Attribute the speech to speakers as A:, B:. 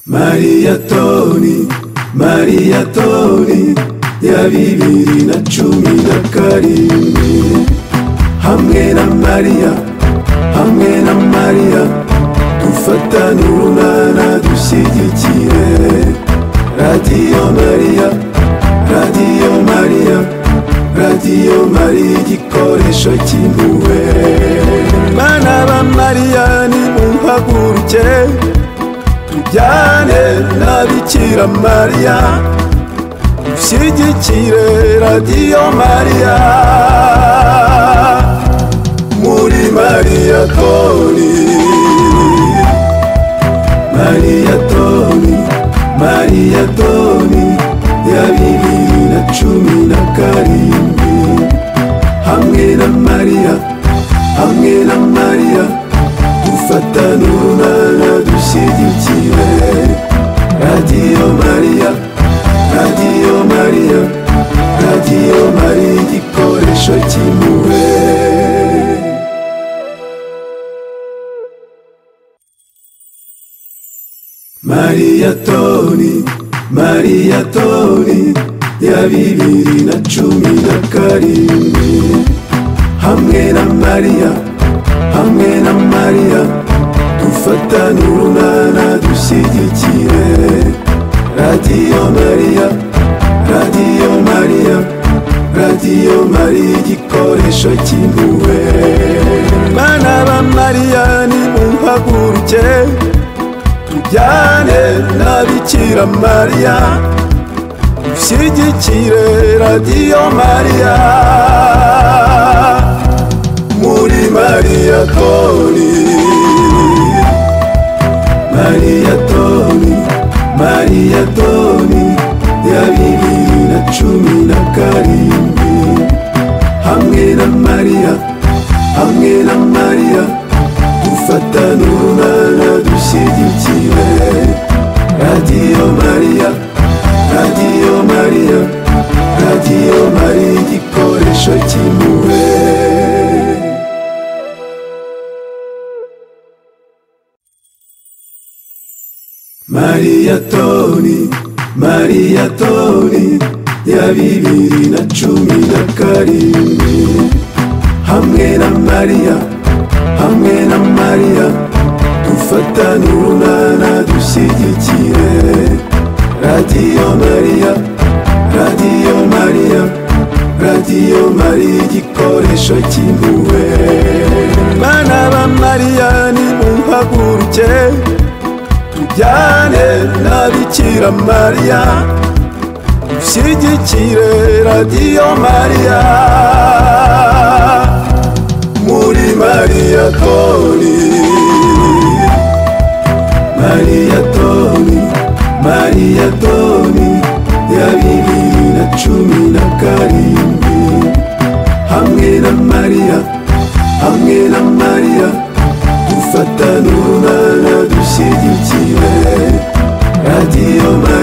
A: Maria Toni, Maria Toni ya 2017 hamwe na Maria, hamwe na Maria dufatane urunana dushyigikire Radio Maria, Radio Maria, Radio Maria igikoresho cy'impuhwe. Bana ba Maria nimuhaguruke tujyane na Bikira Maria dushyigikire Radio Maria muri Maria Toni, Maria Toni, Maria Toni ya 2017 hamwe na Maria, hamwe na Maria dufatane urunana dushyigikire Radio Maria, Radio Maria, Radio Maria igikoresho cy'impuhwe. Maria Toni, Maria Toni ya 2017 hamwe na Maria, hamwe na Maria dufatane urunana dushyigikire Radio Maria, Radio Maria, Radio Maria igikoresho cy'impuhwe. Bana ba Maria nimuhaguruke tujyane na Bikira Maria dushyigikire Radio Maria muri Maria Toni, Maria Toni, Maria Toni ya 2017 hamwe na Maria, hamwe na Maria dufatane urunana dushyigikire Radio Maria, Radio Maria, Radio Maria igikoresho cy'impuhwe. Maria Toni, Maria Toni ya 2017 hamwe na Maria, hamwe na Maria dufatane urunana dushyigikire Radio Maria, Radio Maria, Radio Maria igikoresho cy'impuhwe. Bana ba Maria nimuhaguruke tujyane na Bikira Maria dushyigikire Radio Maria muri Maria Toni, Maria Toni, Maria Toni ya 2017 hamwe na Maria, hamwe na Maria dufatane urunana dushyigikire Radio Maria.